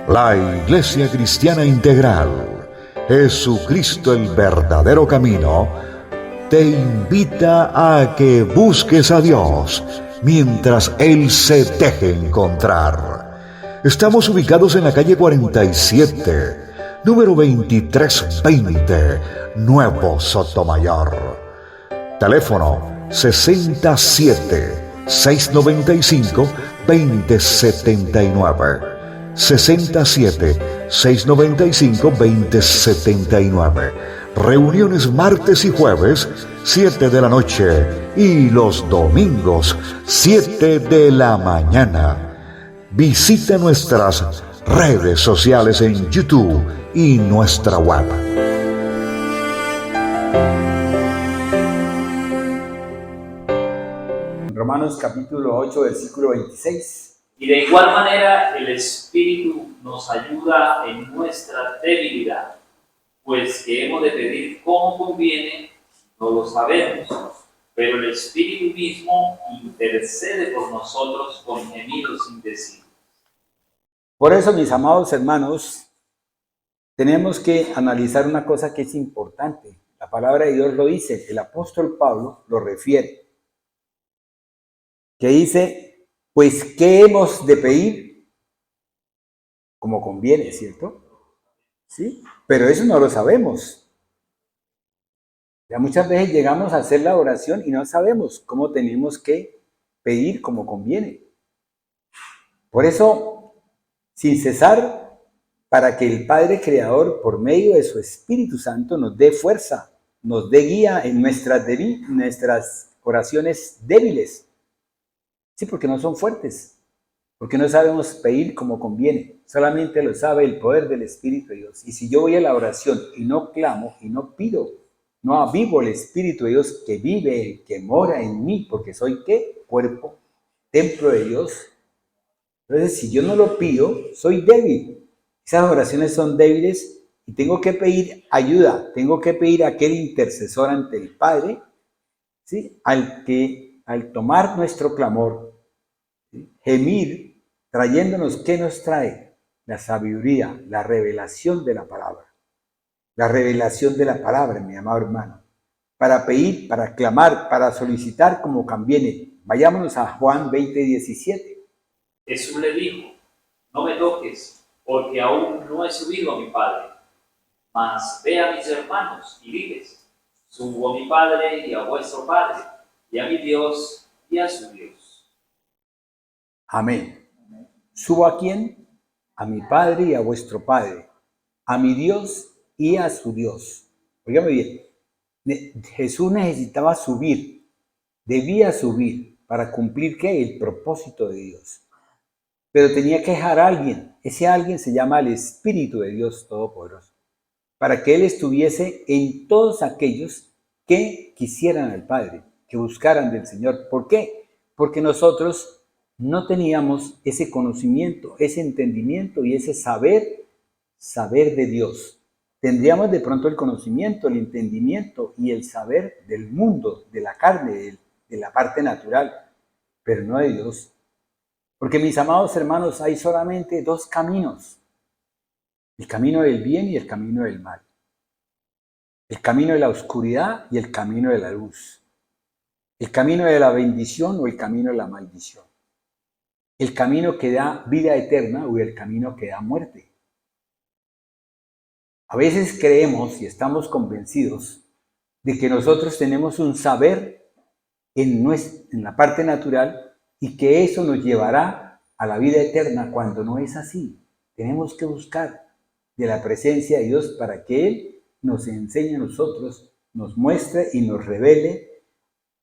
La Iglesia Cristiana Integral, Jesucristo el verdadero camino, te invita a que busques a Dios mientras Él se deje encontrar. Estamos ubicados en la calle 47, número 2320, Nuevo Sotomayor. Teléfono 67-695-2079. 67-695-2079. Reuniones martes y jueves, 7 de la noche, y los domingos, 7 de la mañana. Visita nuestras redes sociales en YouTube y nuestra web. Romanos capítulo 8, versículo 26. Y de igual manera el Espíritu nos ayuda en nuestra debilidad, pues que hemos de pedir como conviene, no lo sabemos, pero el Espíritu mismo intercede por nosotros con gemidos indecibles. Por eso, mis amados hermanos, tenemos que analizar una cosa que es importante. La palabra de Dios lo dice, el apóstol Pablo lo refiere, que dice: pues, ¿qué hemos de pedir? Como conviene, ¿cierto? ¿Sí? Pero eso no lo sabemos. Ya muchas veces llegamos a hacer la oración y no sabemos cómo tenemos que pedir como conviene. Por eso, sin cesar, para que el Padre Creador, por medio de su Espíritu Santo, nos dé fuerza, nos dé guía en nuestras oraciones débiles. Sí, porque no son fuertes, porque no sabemos pedir como conviene. Solamente lo sabe el poder del Espíritu de Dios. Y si yo voy a la oración y no clamo y no pido, no avivo el Espíritu de Dios que vive, que mora en mí, porque soy ¿qué? Cuerpo, templo de Dios. Entonces, si yo no lo pido, soy débil. Esas oraciones son débiles y tengo que pedir ayuda, tengo que pedir a aquel intercesor ante el Padre, ¿sí? Al tomar nuestro clamor, ¿sí? Gemir, trayéndonos, ¿qué nos trae? La sabiduría, la revelación de la palabra. La revelación de la palabra, mi amado hermano. Para pedir, para clamar, para solicitar como conviene. Vayámonos a Juan 20:17. Jesús le dijo: no me toques, porque aún no he subido a mi Padre. Mas ve a mis hermanos y diles: subo a mi Padre y a vuestro Padre, y a mi Dios y a su Dios. Amén. ¿Subo a quién? A mi Padre y a vuestro Padre, a mi Dios y a su Dios. Óigame bien, Jesús necesitaba subir, debía subir para cumplir ¿qué? El propósito de Dios. Pero tenía que dejar a alguien, ese alguien se llama el Espíritu de Dios Todopoderoso, para que Él estuviese en todos aquellos que quisieran al Padre, que buscaran del Señor. ¿Por qué? Porque nosotros no teníamos ese conocimiento, ese entendimiento y ese saber de Dios. Tendríamos de pronto el conocimiento, el entendimiento y el saber del mundo, de la carne, de la parte natural, pero no de Dios. Porque, mis amados hermanos, hay solamente dos caminos: el camino del bien y el camino del mal, el camino de la oscuridad y el camino de la luz, el camino de la bendición o el camino de la maldición, el camino que da vida eterna o el camino que da muerte. A veces creemos y estamos convencidos de que nosotros tenemos un saber en la parte natural y que eso nos llevará a la vida eterna, cuando no es así. Tenemos que buscar de la presencia de Dios para que Él nos enseñe a nosotros, nos muestre y nos revele,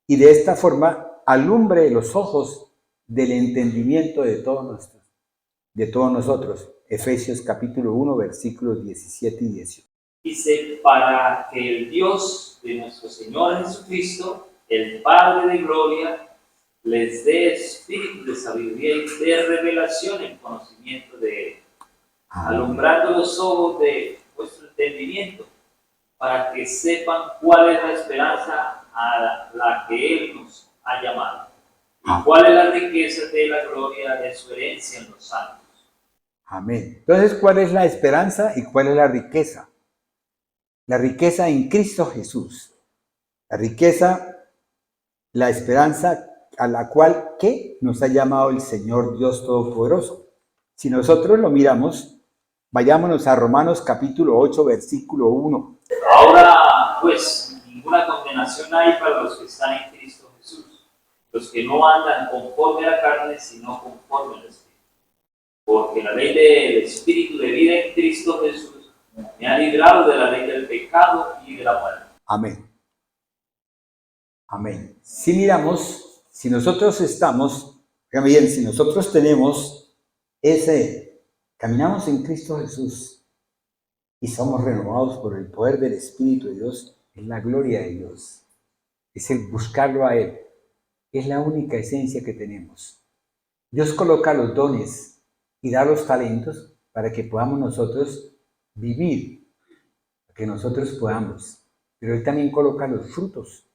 y de esta forma alumbre los ojos del entendimiento de todos nosotros. Efesios capítulo 1, versículos 17 y 18. Dice: para que el Dios de nuestro Señor Jesucristo, el Padre de gloria, les dé espíritu de sabiduría y de revelación en conocimiento de Él. alumbrando los ojos de vuestro entendimiento, para que sepan cuál es la esperanza a la que Él nos ha llamado, y cuál es la riqueza de la gloria de su herencia en los santos. Amén. Entonces, ¿cuál es la esperanza y cuál es la riqueza? La riqueza en Cristo Jesús. La riqueza, la esperanza a la cual ¿qué? Nos ha llamado el Señor Dios Todopoderoso. Si nosotros lo miramos, vayámonos a Romanos capítulo 8, versículo 1. Ahora, pues, ninguna condenación hay para los que están en Cristo Jesús, los que no andan conforme a la carne, sino conforme al Espíritu. Porque la ley del Espíritu de vida en Cristo Jesús me ha librado de la ley del pecado y de la muerte. Amén. Amén. Si miramos, si nosotros estamos, bien, si nosotros tenemos caminamos en Cristo Jesús y somos renovados por el poder del Espíritu de Dios, es la gloria de Dios. Es el buscarlo a Él. Es la única esencia que tenemos. Dios coloca los dones y da los talentos para que podamos nosotros vivir, para que nosotros podamos. Pero Él también coloca los frutos,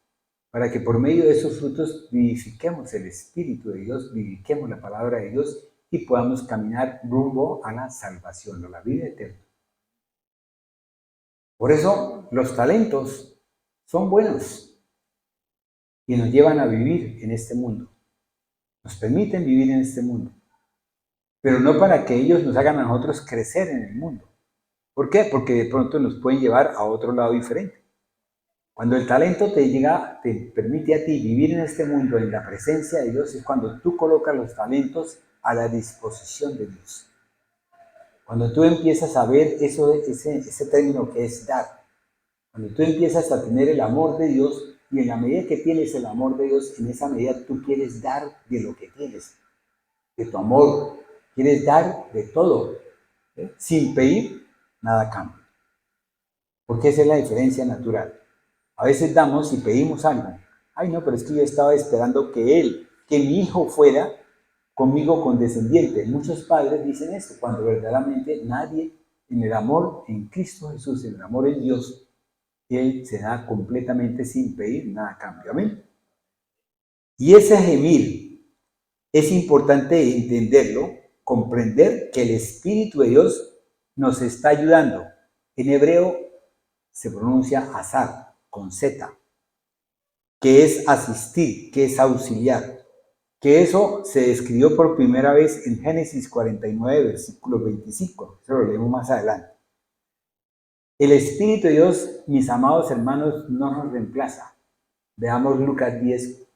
para que por medio de esos frutos vivifiquemos el Espíritu de Dios, vivifiquemos la palabra de Dios y podamos caminar rumbo a la salvación, a la vida eterna. Por eso los talentos son buenos y nos llevan a vivir en este mundo. Nos permiten vivir en este mundo, pero no para que ellos nos hagan a nosotros crecer en el mundo. ¿Por qué? Porque de pronto nos pueden llevar a otro lado diferente. Cuando el talento te permite a ti vivir en este mundo, en la presencia de Dios, es cuando tú colocas los talentos a la disposición de Dios. Cuando tú empiezas a ver ese término que es dar, cuando tú empiezas a tener el amor de Dios, y en la medida que tienes el amor de Dios, en esa medida tú quieres dar de lo que tienes, de tu amor, quieres dar de todo, sin pedir nada a cambio. Porque esa es la diferencia natural. A veces damos y pedimos algo. Ay, no, pero es que yo estaba esperando que mi hijo fuera conmigo condescendiente. Muchos padres dicen esto, cuando verdaderamente nadie, en el amor en Cristo Jesús, en el amor en Dios, Él se da completamente sin pedir nada a cambio. Amén. Y ese gemir es importante entenderlo, comprender que el Espíritu de Dios nos está ayudando. En hebreo se pronuncia azar, con Z, que es asistir, que es auxiliar, que eso se describió por primera vez en Génesis 49, versículo 25, eso lo leemos más adelante. El Espíritu de Dios, mis amados hermanos, no nos reemplaza. Veamos Lucas 10,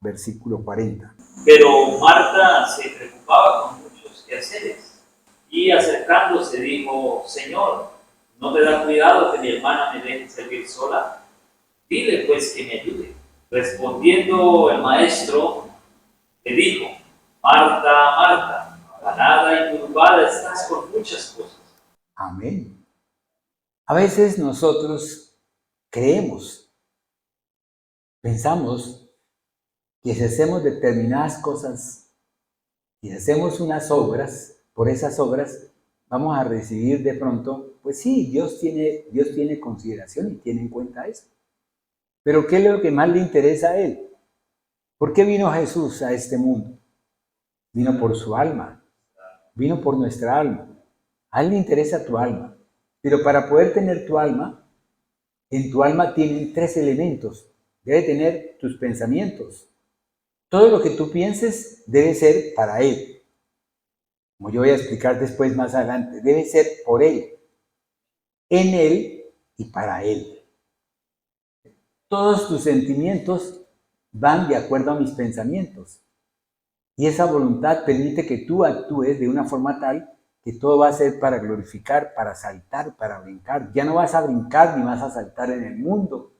versículo 40. Pero Marta se preocupaba con muchos quehaceres y acercándose dijo: Señor, ¿no te da cuidado que mi hermana me deje servir sola? Dile pues que me ayude. Respondiendo el maestro, le dijo: Marta, Marta, afanada y turbada estás por muchas cosas. Amén. A veces nosotros pensamos que si hacemos determinadas cosas, si hacemos unas obras, por esas obras vamos a recibir de pronto, pues sí, Dios tiene consideración y tiene en cuenta eso. Pero ¿qué es lo que más le interesa a Él? ¿Por qué vino Jesús a este mundo? Vino por su alma, vino por nuestra alma. A Él le interesa tu alma. Pero para poder tener tu alma, en tu alma tienen 3 elementos. Debe tener tus pensamientos. Todo lo que tú pienses debe ser para Él. Como yo voy a explicar después más adelante, debe ser por Él, en Él y para Él. Todos tus sentimientos van de acuerdo a mis pensamientos. Y esa voluntad permite que tú actúes de una forma tal que todo va a ser para glorificar, para saltar, para brincar. Ya no vas a brincar ni vas a saltar en el mundo.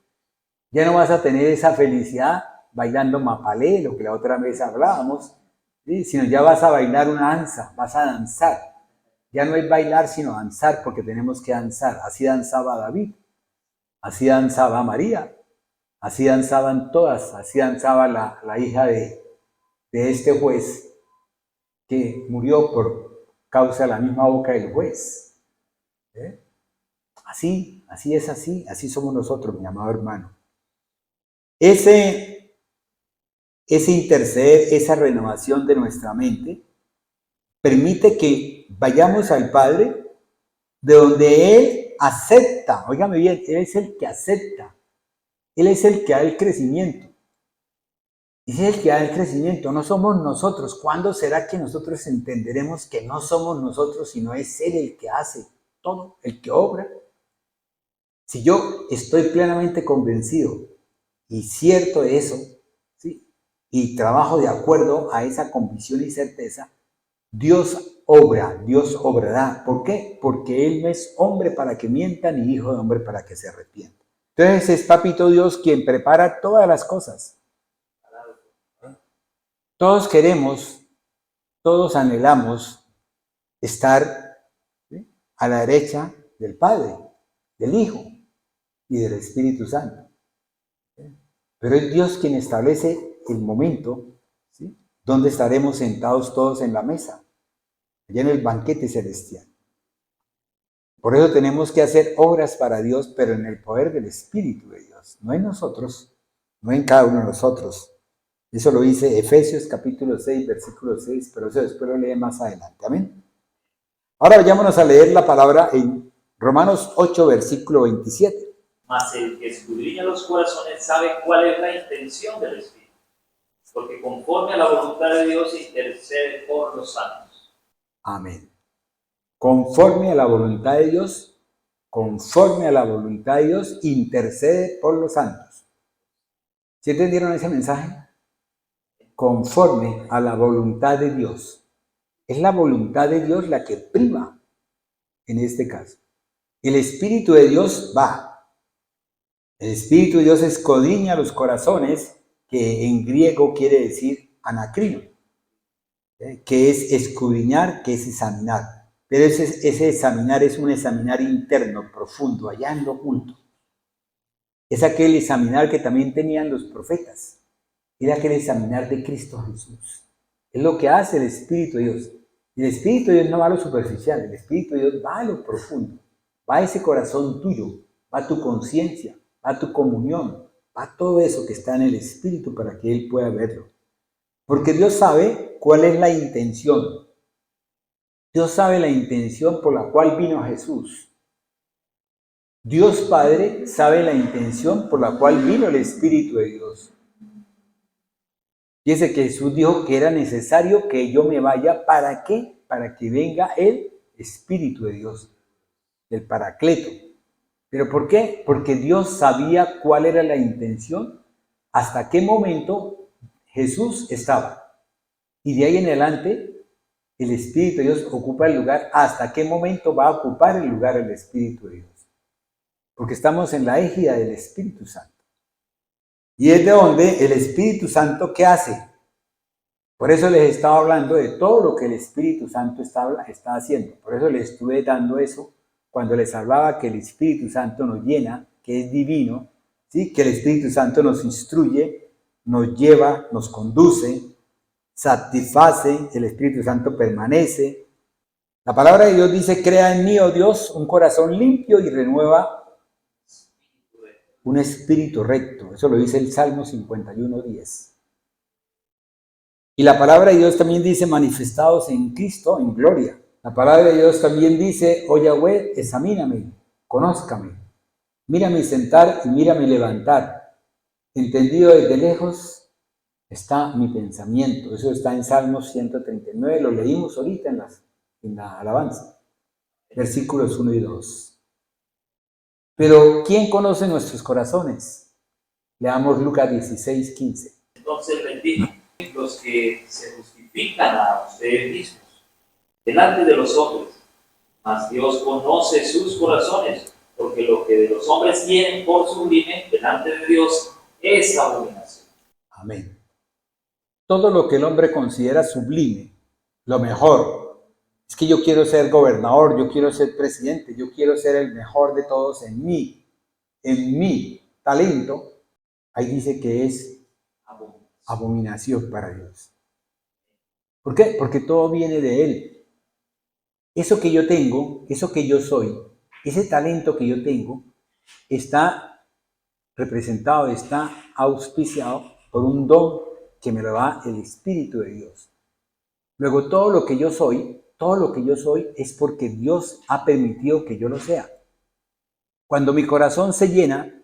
Ya no vas a tener esa felicidad bailando mapalé, lo que la otra vez hablábamos, ¿sí? Sino ya vas a bailar una danza, vas a danzar. Ya no es bailar, sino danzar, porque tenemos que danzar. Así danzaba David, así danzaba María, así danzaban todas, así danzaba la hija de este juez que murió causa la misma boca del juez. Así somos nosotros, mi amado hermano. Ese interceder, esa renovación de nuestra mente, permite que vayamos al Padre de donde Él acepta, óigame bien, Él es el que acepta, Él es el que da el crecimiento. Él es el que da el crecimiento, no somos nosotros. ¿Cuándo será que nosotros entenderemos que no somos nosotros, sino es Él el que hace todo, el que obra? Si yo estoy plenamente convencido y cierto de eso, ¿sí? Y trabajo de acuerdo a esa convicción y certeza, Dios obra, Dios obrará. ¿Por qué? Porque Él no es hombre para que mienta, ni hijo de hombre para que se arrepienta. Entonces es Papito Dios quien prepara todas las cosas. Todos queremos, todos anhelamos estar, ¿sí?, a la derecha del Padre, del Hijo y del Espíritu Santo. Pero es Dios quien establece el momento, ¿sí?, donde estaremos sentados todos en la mesa, allá en el banquete celestial. Por eso tenemos que hacer obras para Dios, pero en el poder del Espíritu de Dios, no en nosotros, no en cada uno de nosotros. Eso lo dice Efesios capítulo 6, versículo 6, pero eso después lo lee más adelante. Amén. Ahora vayámonos a leer la palabra en Romanos 8, versículo 27. Mas el que escudriña los corazones sabe cuál es la intención del Espíritu, porque conforme a la voluntad de Dios intercede por los santos. Amén. Conforme a la voluntad de Dios, conforme a la voluntad de Dios, intercede por los santos. ¿Sí entendieron ese mensaje? Conforme a la voluntad de Dios. Es la voluntad de Dios la que prima en este caso. El Espíritu de Dios va. El Espíritu de Dios escudriña los corazones, que en griego quiere decir anacrino, que es escudriñar, que es examinar. Pero ese examinar es un examinar interno, profundo, allá en lo oculto. Es aquel examinar que también tenían los profetas. Era aquel examinar de Cristo Jesús. Es lo que hace el Espíritu de Dios. Y el Espíritu de Dios no va a lo superficial, el Espíritu de Dios va a lo profundo. Va a ese corazón tuyo, va a tu conciencia, va a tu comunión, va a todo eso que está en el Espíritu para que Él pueda verlo. Porque Dios sabe cuál es la intención. Dios sabe la intención por la cual vino Jesús. Dios Padre sabe la intención por la cual vino el Espíritu de Dios. Dice que Jesús dijo que era necesario que yo me vaya. ¿Para qué? Para que venga el Espíritu de Dios, el Paracleto. ¿Pero por qué? Porque Dios sabía cuál era la intención, hasta qué momento Jesús estaba. Y de ahí en adelante, el Espíritu de Dios ocupa el lugar, hasta qué momento va a ocupar el lugar el Espíritu de Dios. Porque estamos en la égida del Espíritu Santo. Y es de donde el Espíritu Santo, ¿qué hace? Por eso les estaba hablando de todo lo que el Espíritu Santo está haciendo. Por eso les estuve dando eso cuando les hablaba que el Espíritu Santo nos llena, que es divino, ¿sí? Que el Espíritu Santo nos instruye, nos lleva, nos conduce, satisface, el Espíritu Santo permanece. La palabra de Dios dice: crea en mí, oh Dios, un corazón limpio y renueva un espíritu recto. Eso lo dice el Salmo 51:10. Y la palabra de Dios también dice: manifestados en Cristo en gloria. La palabra de Dios también dice: oh Yahweh, examíname, conózcame, mírame sentar y mírame levantar. Entendido desde lejos está mi pensamiento. Eso está en Salmos 139, lo leímos ahorita en la alabanza, versículos 1 y 2. Pero ¿quién conoce nuestros corazones? Leamos Lucas 16:15. Entonces les dijo: los que se justifican a ustedes mismos delante de los hombres, mas Dios conoce sus corazones, porque lo que de los hombres tienen por sublime delante de Dios es abominación. Amén. Todo lo que el hombre considera sublime, lo mejor. Es que yo quiero ser gobernador, yo quiero ser presidente, yo quiero ser el mejor de todos en mi talento. Ahí dice que es abominación para Dios. ¿Por qué? Porque todo viene de Él. eso que yo tengo, eso que yo soy, ese talento que yo tengo, está representado, está auspiciado por un don que me lo da el Espíritu de Dios. Luego, todo lo que yo soy es porque Dios ha permitido que yo lo sea. Cuando mi corazón se llena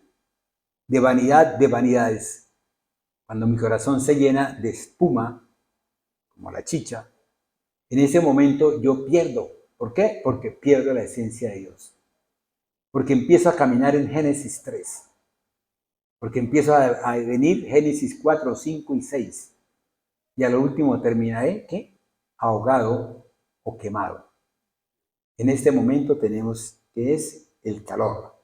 de vanidad, de vanidades, cuando mi corazón se llena de espuma, como la chicha, en ese momento yo pierdo. ¿Por qué? Porque pierdo la esencia de Dios. Porque empiezo a caminar en Génesis 3. Porque empiezo a venir Génesis 4, 5 y 6. Y a lo último terminaré, ¿qué? Ahogado o quemado. En este momento tenemos que es el calor.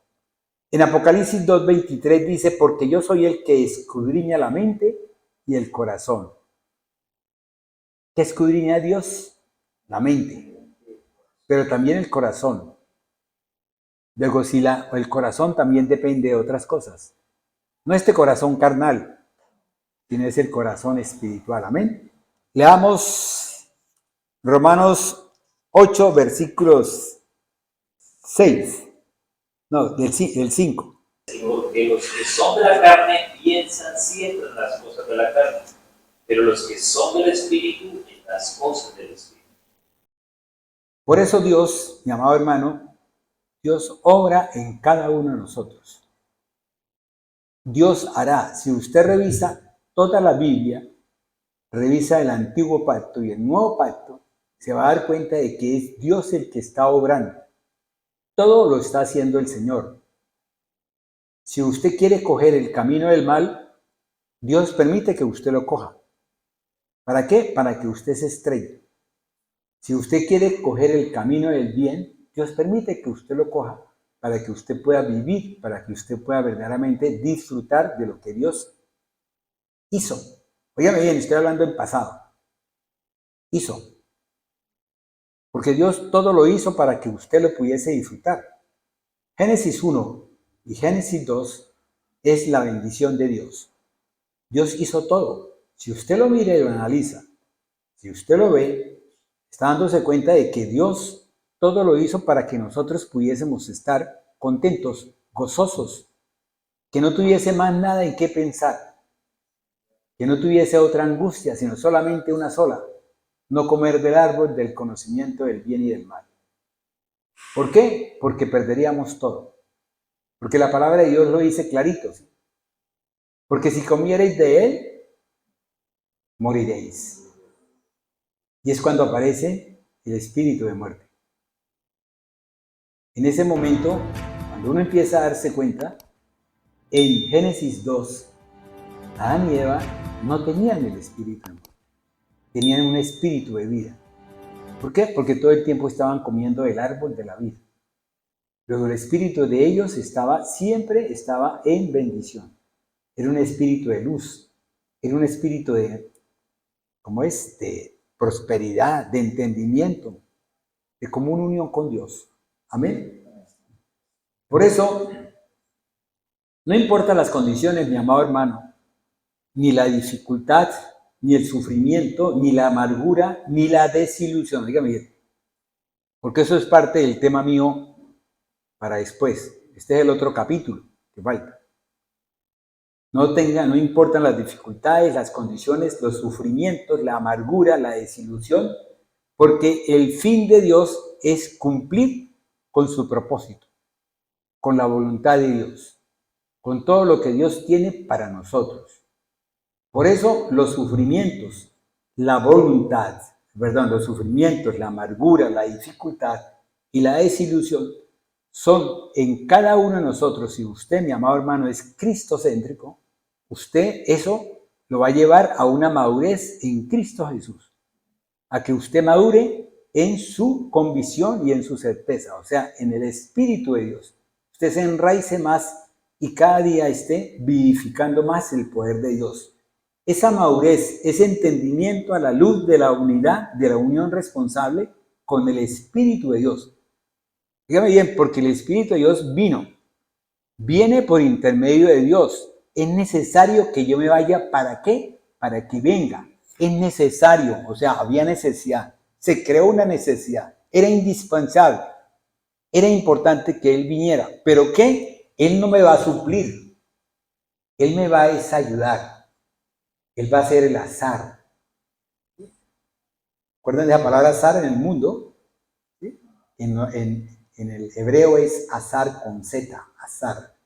En Apocalipsis 2:23 dice, porque yo soy el que escudriña la mente y el corazón. ¿Qué escudriña Dios? La mente, pero también el corazón. Luego, si el corazón también depende de otras cosas. No este corazón carnal, sino es el corazón espiritual. Amén. Leamos Romanos 8, versículos 6. No, del 5. Porque los que son de la carne piensan siempre en las cosas de la carne, pero los que son del Espíritu en las cosas del Espíritu. Por eso Dios, mi amado hermano, Dios obra en cada uno de nosotros. Dios hará, si usted revisa toda la Biblia, revisa el Antiguo Pacto y el Nuevo Pacto, se va a dar cuenta de que es Dios el que está obrando. Todo lo está haciendo el Señor. Si usted quiere coger el camino del mal, Dios permite que usted lo coja. ¿Para qué? Para que usted se estrelle. Si usted quiere coger el camino del bien, Dios permite que usted lo coja para que usted pueda vivir, para que usted pueda verdaderamente disfrutar de lo que Dios hizo. Óigame bien, estoy hablando en pasado. Hizo. Porque Dios todo lo hizo para que usted lo pudiese disfrutar. Génesis 1 y Génesis 2 es la bendición de Dios. Dios hizo todo. Si usted lo mira y lo analiza, si usted lo ve, está dándose cuenta de que Dios todo lo hizo para que nosotros pudiésemos estar contentos, gozosos, que no tuviese más nada en qué pensar, que no tuviese otra angustia, sino solamente una sola, no comer del árbol del conocimiento del bien y del mal. ¿Por qué? Porque perderíamos todo. Porque la palabra de Dios lo dice clarito, ¿sí? Porque si comiereis de él, moriréis. Y es cuando aparece el espíritu de muerte. En ese momento, cuando uno empieza a darse cuenta, en Génesis 2, Adán y Eva no tenían el espíritu de muerte, tenían un espíritu de vida. ¿Por qué? Porque todo el tiempo estaban comiendo el árbol de la vida. Luego el espíritu de ellos siempre estaba en bendición. Era un espíritu de luz, era un espíritu de prosperidad, de entendimiento, de común unión con Dios. Amén. Por eso, no importa las condiciones, mi amado hermano, ni la dificultad, ni el sufrimiento, ni la amargura, ni la desilusión. Dígame bien, porque eso es parte del tema mío para después. Este es el otro capítulo que falta. No importan las dificultades, las condiciones, los sufrimientos, la amargura, la desilusión, porque el fin de Dios es cumplir con su propósito, con la voluntad de Dios, con todo lo que Dios tiene para nosotros. Por eso los sufrimientos, la amargura, la dificultad y la desilusión son en cada uno de nosotros. Si usted, mi amado hermano, es cristocéntrico, usted eso lo va a llevar a una madurez en Cristo Jesús, a que usted madure en su convicción y en su certeza, o sea, en el Espíritu de Dios. Usted se enraice más y cada día esté vivificando más el poder de Dios. Esa madurez, ese entendimiento a la luz de la unidad, de la unión responsable con el Espíritu de Dios. Dígame bien, porque el Espíritu de Dios viene por intermedio de Dios. Es necesario que yo me vaya, ¿para qué? Para que venga. Es necesario, o sea, había necesidad. Se creó una necesidad. era indispensable, era importante que Él viniera. ¿Pero qué? Él no me va a suplir, Él me va a ayudar, Él va a ser el azar. ¿Recuerdan de la palabra azar en el mundo? ¿Sí? En el hebreo es azar con Z, azar,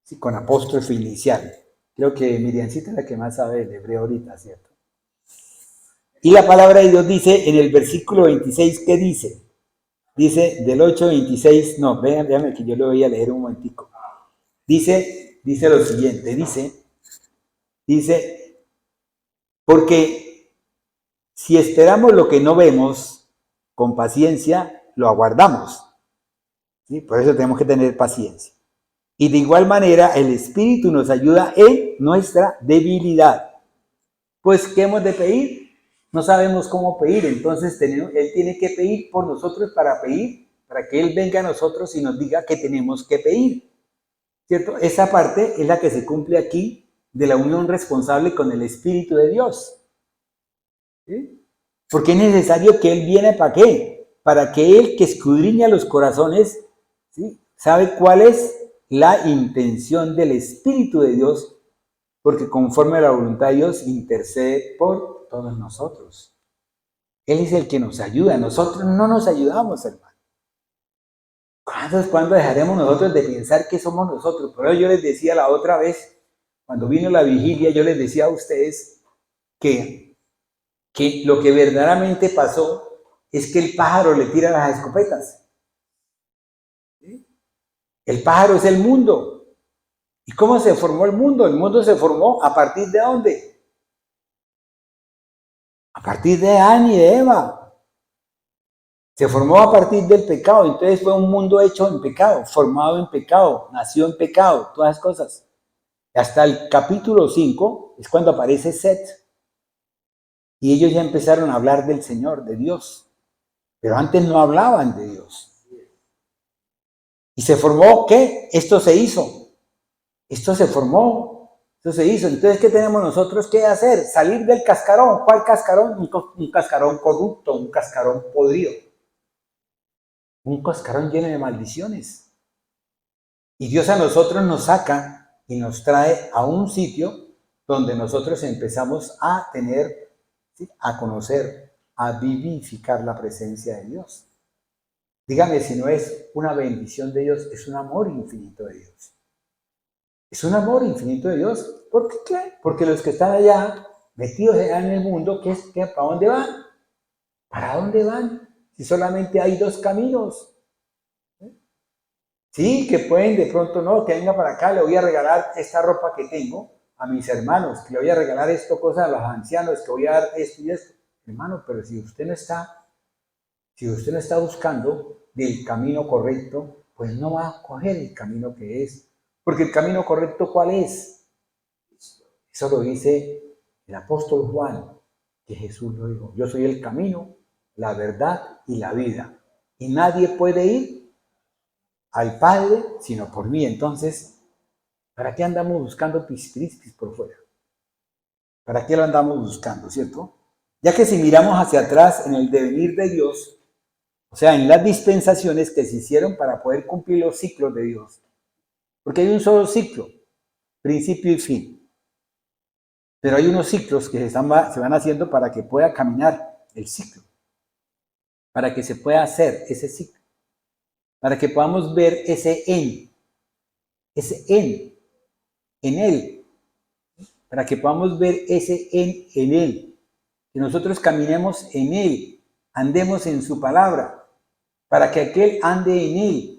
¿sí? Con apóstrofe inicial. Creo que Miriancita es la que más sabe el hebreo ahorita, ¿cierto? Y la palabra de Dios dice en el versículo 26, ¿qué dice? Dice del 8:26, no, véanme que yo lo voy a leer un momentico. Dice lo siguiente, dice, porque si esperamos lo que no vemos, con paciencia lo aguardamos. ¿Sí? Por eso tenemos que tener paciencia. Y de igual manera el Espíritu nos ayuda en nuestra debilidad. Pues, ¿qué hemos de pedir? No sabemos cómo pedir, entonces Él tiene que pedir por nosotros para que Él venga a nosotros y nos diga qué tenemos que pedir, ¿cierto? Esa parte es la que se cumple aquí de la unión responsable con el Espíritu de Dios, ¿sí? Porque es necesario que Él viene ¿para qué? Para que Él que escudriña los corazones, ¿sí? Sabe cuál es la intención del Espíritu de Dios, porque conforme a la voluntad de Dios intercede por todos nosotros. Él es el que nos ayuda, nosotros no nos ayudamos, hermano. ¿Cuándo dejaremos nosotros de pensar que somos nosotros? Por eso yo les decía la otra vez, cuando vino la vigilia, yo les decía a ustedes que lo que verdaderamente pasó es que el pájaro le tira las escopetas. ¿Sí? El pájaro es el mundo. ¿Y cómo se formó el mundo? El mundo se formó ¿a partir de dónde? A partir de Adán y de Eva. Se formó a partir del pecado. Entonces fue un mundo hecho en pecado, formado en pecado, nació en pecado, todas las cosas. Hasta el capítulo 5 es cuando aparece Set. Y ellos ya empezaron a hablar del Señor, de Dios. Pero antes no hablaban de Dios. ¿Y se formó qué? Esto se hizo. Esto se formó, esto se hizo. Entonces, ¿qué tenemos nosotros que hacer? Salir del cascarón. ¿Cuál cascarón? Un cascarón corrupto, un cascarón podrido. Un cascarón lleno de maldiciones. Y Dios a nosotros nos saca y nos trae a un sitio donde nosotros empezamos a tener, ¿sí? A conocer, a vivificar la presencia de Dios. Dígame si no es una bendición de Dios, es un amor infinito de Dios. Es un amor infinito de Dios. ¿Por qué? Porque los que están allá, metidos allá en el mundo, ¿para dónde van? ¿Para dónde van? Si solamente hay dos caminos. Sí, que pueden de pronto, no, que venga para acá, le voy a regalar esta ropa que tengo a mis hermanos, que le voy a regalar esto, cosas a los ancianos, que voy a dar esto y esto. Hermano, pero si usted no está buscando del camino correcto, pues no va a coger el camino que es. Porque el camino correcto, ¿cuál es? Eso lo dice el apóstol Juan, que Jesús lo dijo. Yo soy el camino, la verdad y la vida. Y nadie puede ir al Padre sino por mí. Entonces, ¿para qué andamos buscando pispirispis por fuera? ¿Para qué lo andamos buscando, cierto? Ya que si miramos hacia atrás en el devenir de Dios, o sea, en las dispensaciones que se hicieron para poder cumplir los ciclos de Dios, porque hay un solo ciclo, principio y fin. Pero hay unos ciclos que se van haciendo para que pueda caminar el ciclo. Para que se pueda hacer ese ciclo. Para que podamos ver ese en Él. Para que podamos ver ese en Él. Que nosotros caminemos en Él. Andemos en su palabra. Para que aquel ande en Él.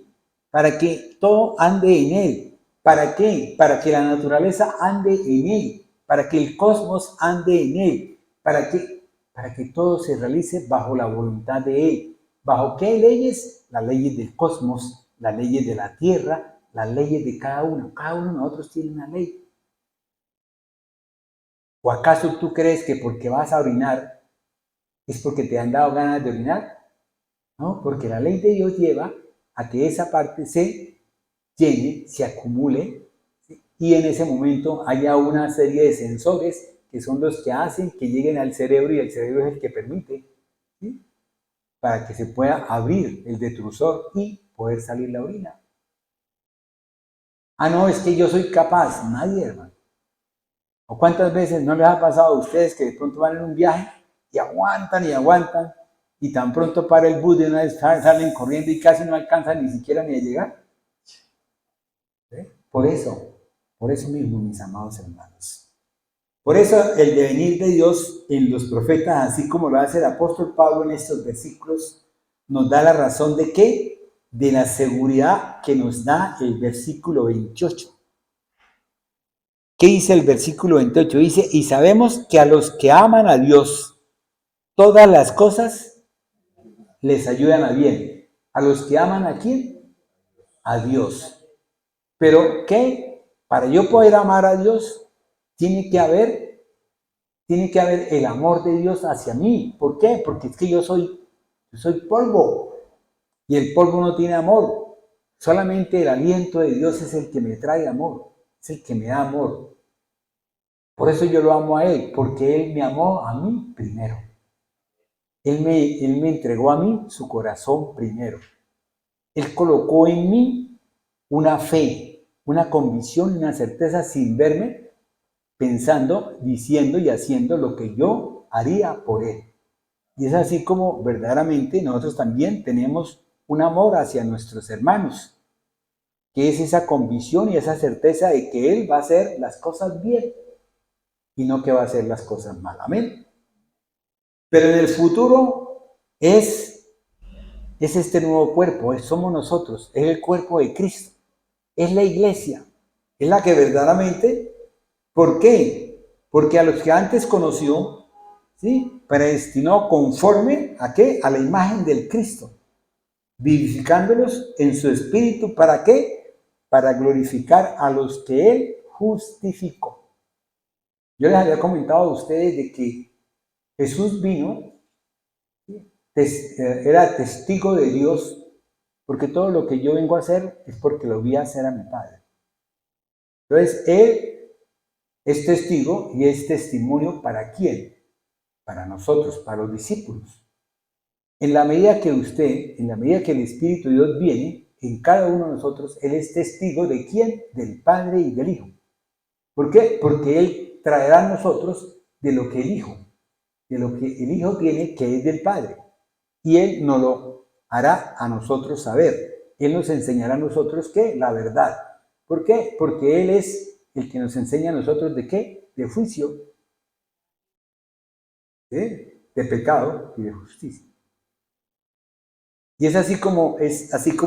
Para que todo ande en Él. ¿Para qué? Para que la naturaleza ande en Él. Para que el cosmos ande en Él. ¿Para qué? Para que todo se realice bajo la voluntad de Él. ¿Bajo qué leyes? Las leyes del cosmos, las leyes de la tierra, las leyes de cada uno. Cada uno de nosotros tiene una ley. ¿O acaso tú crees que porque vas a orinar es porque te han dado ganas de orinar? No, porque la ley de Dios lleva a que esa parte se llene, se acumule, ¿sí? Y en ese momento haya una serie de sensores que son los que hacen que lleguen al cerebro y el cerebro es el que permite, ¿sí? para que se pueda abrir el detrusor y poder salir la orina. Ah, no, es que yo soy capaz. Nadie, hermano. ¿O cuántas veces no les ha pasado a ustedes que de pronto van en un viaje y aguantan y tan pronto para el bus de una vez salen corriendo y casi no alcanzan ni siquiera ni a llegar? ¿Sí? Por eso mismo, mis amados hermanos. Por eso el devenir de Dios en los profetas, así como lo hace el apóstol Pablo en estos versículos, nos da la razón de qué, de la seguridad que nos da el versículo 28. ¿Qué dice el versículo 28? Dice, y sabemos que a los que aman a Dios, todas las cosas les ayudan a bien. ¿A los que aman a quién? A Dios. Pero ¿qué? Para yo poder amar a Dios, tiene que haber el amor de Dios hacia mí. ¿Por qué? Porque es que yo soy polvo y el polvo no tiene amor. Solamente el aliento de Dios es el que me trae amor, es el que me da amor. Por eso yo lo amo a Él, porque Él me amó a mí primero. Él me entregó a mí su corazón primero. Él colocó en mí una fe, una convicción, una certeza sin verme, pensando, diciendo y haciendo lo que yo haría por Él. Y es así como verdaderamente nosotros también tenemos un amor hacia nuestros hermanos, que es esa convicción y esa certeza de que Él va a hacer las cosas bien y no que va a hacer las cosas mal. Amén. Pero en el futuro es este nuevo cuerpo, somos nosotros, es el cuerpo de Cristo, es la iglesia, es la que verdaderamente, ¿por qué? Porque a los que antes conoció, ¿sí?, predestinó conforme a qué, a la imagen del Cristo, vivificándolos en su espíritu, ¿para qué? Para glorificar a los que Él justificó. Yo les había comentado a ustedes de que Jesús vino, era testigo de Dios, porque todo lo que yo vengo a hacer es porque lo vi hacer a mi Padre. Entonces, Él es testigo y es testimonio ¿para quién? Para nosotros, para los discípulos. En la medida que el Espíritu de Dios viene en cada uno de nosotros, Él es testigo ¿de quién? Del Padre y del Hijo. ¿Por qué? Porque Él traerá a nosotros de lo que el Hijo tiene, que es del Padre. Y Él nos lo hará a nosotros saber. Él nos enseñará a nosotros ¿qué? La verdad. ¿Por qué? Porque Él es el que nos enseña a nosotros ¿de qué? De juicio, de pecado y de justicia. Y es así como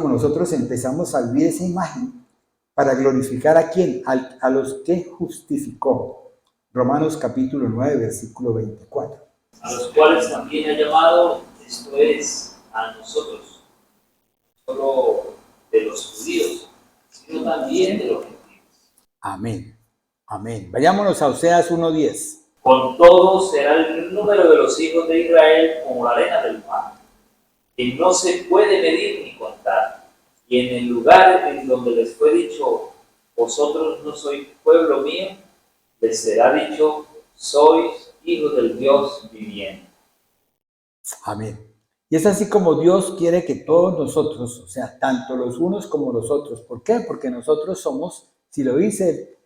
nosotros empezamos a vivir esa imagen para glorificar ¿a quién? A los que justificó. Romanos capítulo 9, versículo 24. A los cuales también ha llamado, esto es, a nosotros, no solo de los judíos, sino también de los gentiles. Amén. Amén. Vayámonos a Oseas 1:10. Con todo será el número de los hijos de Israel como la arena del mar, que no se puede medir ni contar. Y en el lugar en donde les fue dicho, vosotros no sois pueblo mío, les será dicho, sois hijos del Dios viviente. Amén. Y es así como Dios quiere que todos nosotros, o sea, tanto los unos como los otros. ¿Por qué? Porque nosotros somos, si lo dice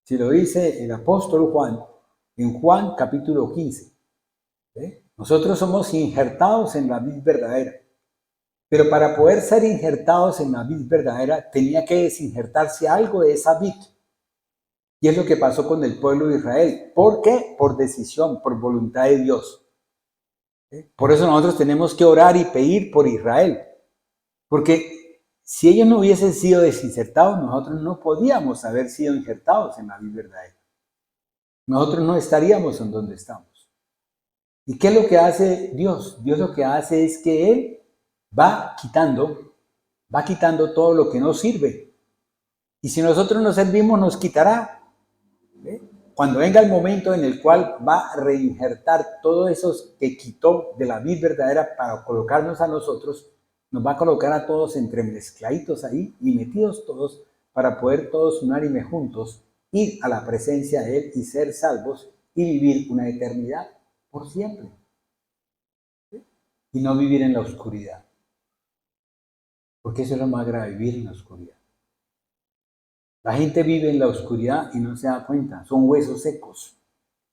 el apóstol Juan, en Juan capítulo 15, ¿sí? Nosotros somos injertados en la vid verdadera. Pero para poder ser injertados en la vid verdadera, tenía que desinjertarse algo de esa vid. Y es lo que pasó con el pueblo de Israel. ¿Por qué? Por decisión, por voluntad de Dios. Por eso nosotros tenemos que orar y pedir por Israel. Porque si ellos no hubiesen sido desinsertados, nosotros no podíamos haber sido injertados en la vid verdadera. Nosotros no estaríamos en donde estamos. ¿Y qué es lo que hace Dios? Dios lo que hace es que Él va quitando todo lo que no sirve. Y si nosotros no servimos, nos quitará. Cuando venga el momento en el cual va a reinjertar todo eso que quitó de la vid verdadera para colocarnos a nosotros, nos va a colocar a todos entremezcladitos ahí y metidos todos para poder todos unánime juntos ir a la presencia de Él y ser salvos y vivir una eternidad por siempre. y no vivir en la oscuridad. Porque eso es lo más grave, vivir en la oscuridad. La gente vive en la oscuridad y no se da cuenta, son huesos secos.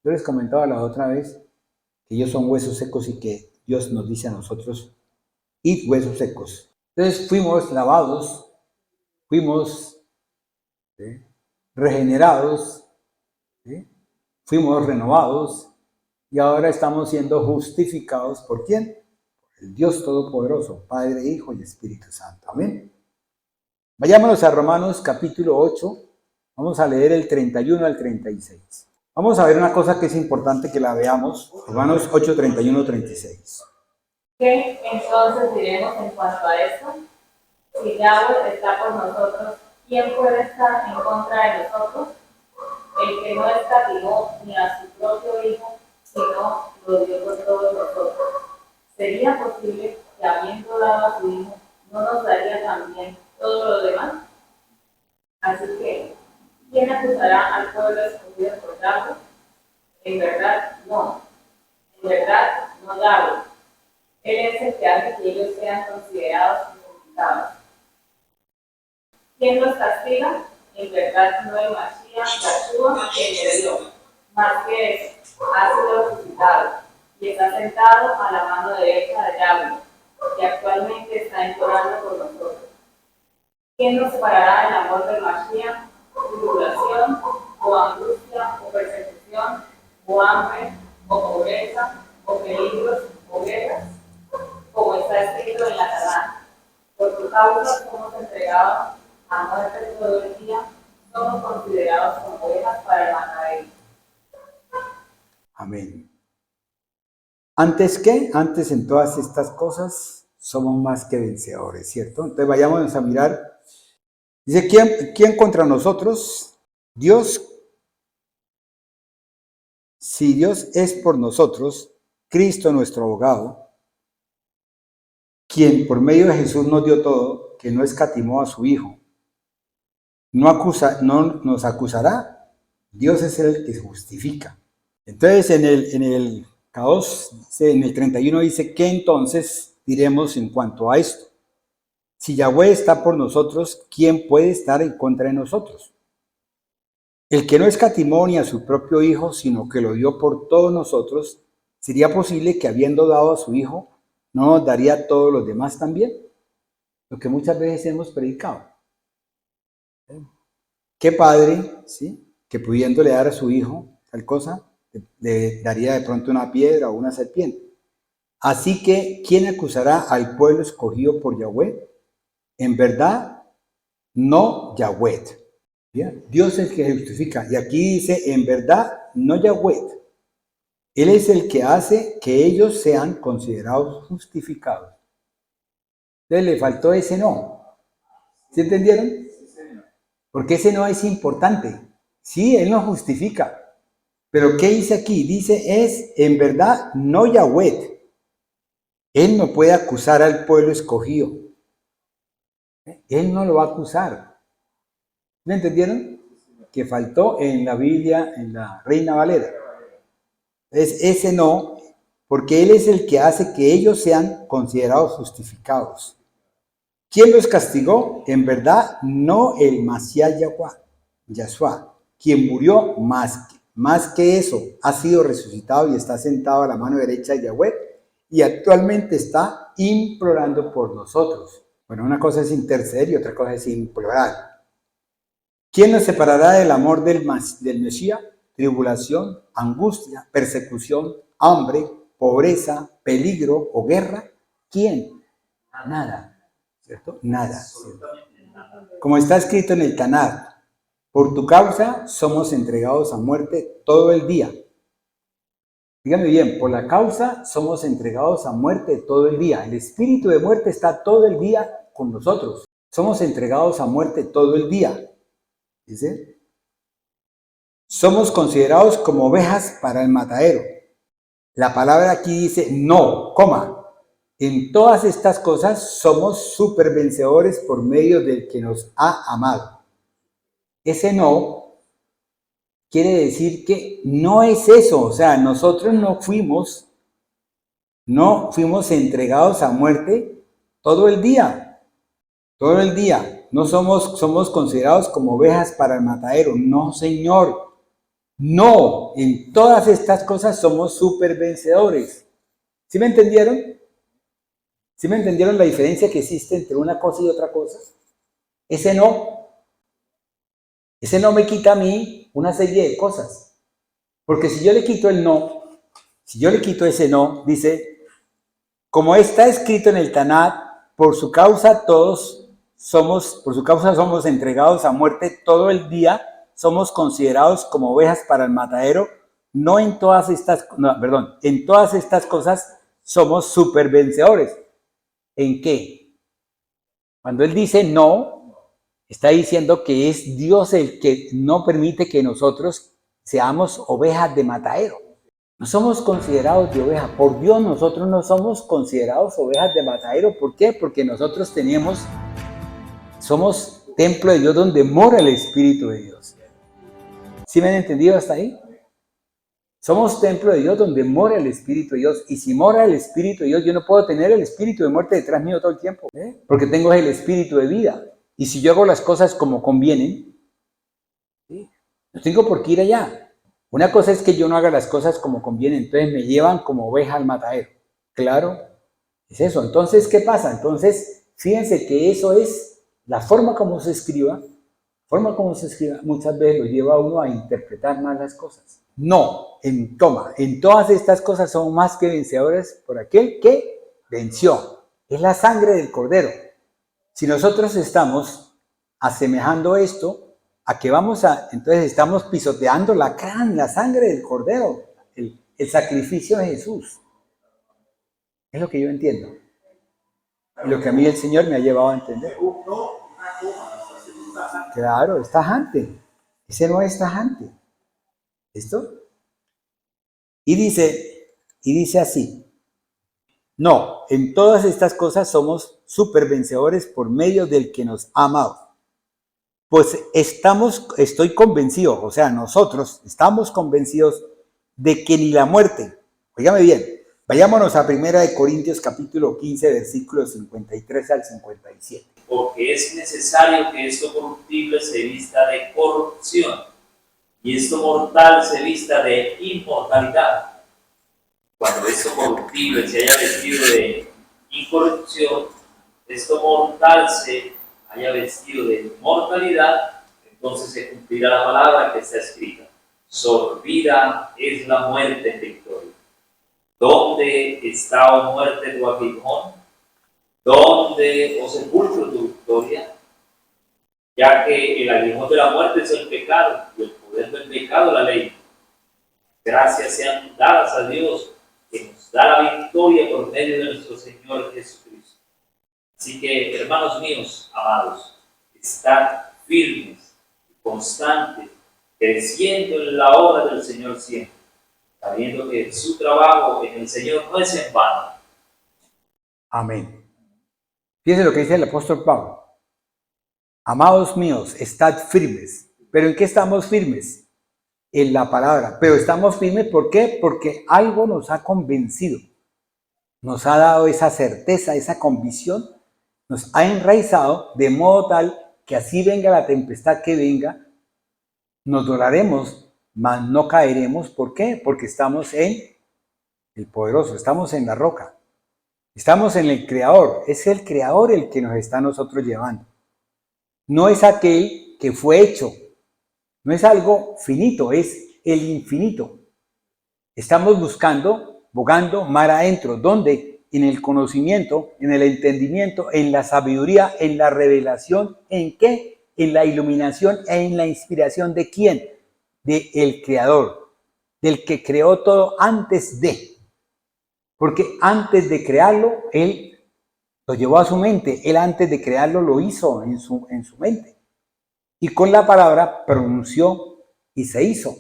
Yo les comentaba la otra vez que ellos son huesos secos y que Dios nos dice a nosotros, id huesos secos. Entonces fuimos lavados, fuimos regenerados, fuimos renovados y ahora estamos siendo justificados ¿por quién? Por el Dios Todopoderoso, Padre, Hijo y Espíritu Santo. Amén. Vayámonos a Romanos capítulo 8, vamos a leer el 31 al 36. Vamos a ver una cosa que es importante que la veamos, Romanos 8, 31, 36. ¿Qué entonces diremos en cuanto a esto? Si Yahweh está por nosotros, ¿quién puede estar en contra de nosotros? El que no escatimó ni a su propio Hijo, sino lo dio por todos nosotros. ¿Sería posible que habiendo dado a su Hijo, no nos daría también todo lo demás? Así que, ¿quién acusará al pueblo escogido por Yahweh? En verdad, no. En verdad, no Yahweh. Él es el que hace que ellos sean considerados justificados. ¿Quién los castiga? En verdad no el Mashiach, Yahshua, quien murió. Más que eso, ha sido resucitado y está sentado a la mano derecha de Yahweh, y actualmente está implorando por nosotros. ¿Quién nos separará del amor del Mashiach? Tribulación, o angustia, o persecución, o hambre, o pobreza, o peligros, o guerras, como está escrito en la Tanaj. Por tu causa somos entregados a muerte todo el día, somos considerados como ovejas para el matadero. Amén. Antes en todas estas cosas somos más que vencedores, ¿cierto? Entonces vayámonos a mirar. Dice, ¿quién contra nosotros? Dios. Si Dios es por nosotros, Cristo nuestro abogado, quien por medio de Jesús nos dio todo, que no escatimó a su Hijo, no nos acusará. Dios es el que justifica. Entonces en el K2, en el 31 dice, ¿qué entonces diremos en cuanto a esto? Si Yahweh está por nosotros, ¿quién puede estar en contra de nosotros? El que no escatimó ni a su propio Hijo, sino que lo dio por todos nosotros, ¿sería posible que habiendo dado a su Hijo, no nos daría a todos los demás también? Lo que muchas veces hemos predicado. ¿Qué padre, sí, que pudiéndole dar a su Hijo tal cosa, le daría de pronto una piedra o una serpiente? Así que, ¿quién acusará al pueblo escogido por Yahweh? En verdad, no Yahweh. ¿Bien? Dios es el que justifica. Y aquí dice, en verdad, no Yahweh. Él es el que hace que ellos sean considerados justificados. Entonces le faltó ese no. ¿Sí entendieron? Porque ese no es importante. Sí, Él nos justifica. Pero ¿qué dice aquí? Dice, es en verdad no Yahweh. Él no puede acusar al pueblo escogido. Él no lo va a acusar. ¿Me entendieron? Que faltó en la Biblia, en la Reina Valera. Es ese no, porque Él es el que hace que ellos sean considerados justificados. ¿Quién los castigó? En verdad, no el Mashiach Yahshua, quien murió más que eso, ha sido resucitado y está sentado a la mano derecha de Yahweh y actualmente está implorando por nosotros. Bueno, una cosa es interceder y otra cosa es implorar. ¿Quién nos separará del amor del Mesías? Tribulación, angustia, persecución, hambre, pobreza, peligro o guerra. ¿Quién? Nada. ¿Cierto? Nada. ¿Cierto? Como está escrito en el Tanaj, por tu causa somos entregados a muerte todo el día. Díganme bien, por la causa somos entregados a muerte todo el día. El espíritu de muerte está todo el día con nosotros. Somos entregados a muerte todo el día. ¿Dice? Somos considerados como ovejas para el matadero. La palabra aquí dice no, coma. En todas estas cosas somos supervencedores por medio del que nos ha amado. Ese no quiere decir que no es eso. O sea, nosotros no fuimos No fuimos entregados a muerte todo el día. Todo el día. No somos considerados como ovejas para el matadero. No, Señor. No. En todas estas cosas somos supervencedores. ¿Sí me entendieron? ¿Sí me entendieron la diferencia que existe entre una cosa y otra cosa? Ese no me quita a mí una serie de cosas. Porque si yo le quito el no, si yo le quito ese no, dice, como está escrito en el Tanat, por su causa somos entregados a muerte todo el día, somos considerados como ovejas para el matadero, en todas estas cosas somos supervencedores. ¿En qué? Cuando él dice no, está diciendo que es Dios el que no permite que nosotros seamos ovejas de matadero. No somos considerados de oveja. Por Dios, nosotros no somos considerados ovejas de matadero. ¿Por qué? Porque nosotros somos templo de Dios donde mora el Espíritu de Dios. ¿Sí me han entendido hasta ahí? Somos templo de Dios donde mora el Espíritu de Dios. Y si mora el Espíritu de Dios, yo no puedo tener el espíritu de muerte detrás mío todo el tiempo. Porque tengo el espíritu de vida. Y si yo hago las cosas como convienen, no tengo por qué ir allá. Una cosa es que yo no haga las cosas como conviene, entonces me llevan como oveja al matadero. Claro, es eso. Entonces, ¿qué pasa? Entonces, fíjense que eso es la forma como se escriba. Muchas veces lo lleva a uno a interpretar mal las cosas. No, en todas estas cosas son más que vencedores por aquel que venció. Es la sangre del Cordero. Si nosotros estamos asemejando esto, entonces estamos pisoteando la sangre del Cordero, el sacrificio de Jesús. Es lo que yo entiendo. Y lo que a mí el Señor me ha llevado a entender. Claro, es tajante. Ese no es tajante. ¿Listo? Y dice así. No, en todas estas cosas somos supervencedores por medio del que nos ha amado. Pues estoy convencido, o sea, nosotros estamos convencidos de que ni la muerte, óigame bien, vayámonos a 1 Corintios capítulo 15, versículos 53 al 57. Porque es necesario que esto corruptible se vista de corrupción y esto mortal se vista de inmortalidad. Cuando esto corruptible se haya vestido de incorrupción, esto mortal se haya vestido de mortalidad, entonces se cumplirá la palabra que está escrita. Sorbida es la muerte en victoria. ¿Dónde está, oh muerte, tu aguijón? ¿Dónde, oh sepulcro, tu victoria? Ya que el aguijón de la muerte es el pecado, y el poder del pecado la ley. Gracias sean dadas a Dios, que nos da la victoria por medio de nuestro Señor Jesucristo. Así que, hermanos míos, amados, estad firmes y constantes, creciendo en la obra del Señor siempre, sabiendo que su trabajo en el Señor no es en vano. Amén. Fíjense lo que dice el apóstol Pablo. Amados míos, estad firmes. ¿Pero en qué estamos firmes? En la palabra. Pero estamos firmes, ¿por qué? Porque algo nos ha convencido. Nos ha dado esa certeza, esa convicción. Nos ha enraizado de modo tal que así venga la tempestad que venga, nos doraremos, mas no caeremos. ¿Por qué? Porque estamos en el poderoso, estamos en la roca, estamos en el Creador. Es el Creador el que nos está a nosotros llevando. No es aquel que fue hecho, no es algo finito, es el infinito. Estamos bogando mar adentro, ¿dónde? En el conocimiento, en el entendimiento, en la sabiduría, en la revelación. ¿En qué? En la iluminación e en la inspiración ¿de quién? De el Creador, del que creó todo antes de. Porque antes de crearlo, Él lo llevó a su mente. Él antes de crearlo lo hizo en su mente. Y con la palabra pronunció y se hizo.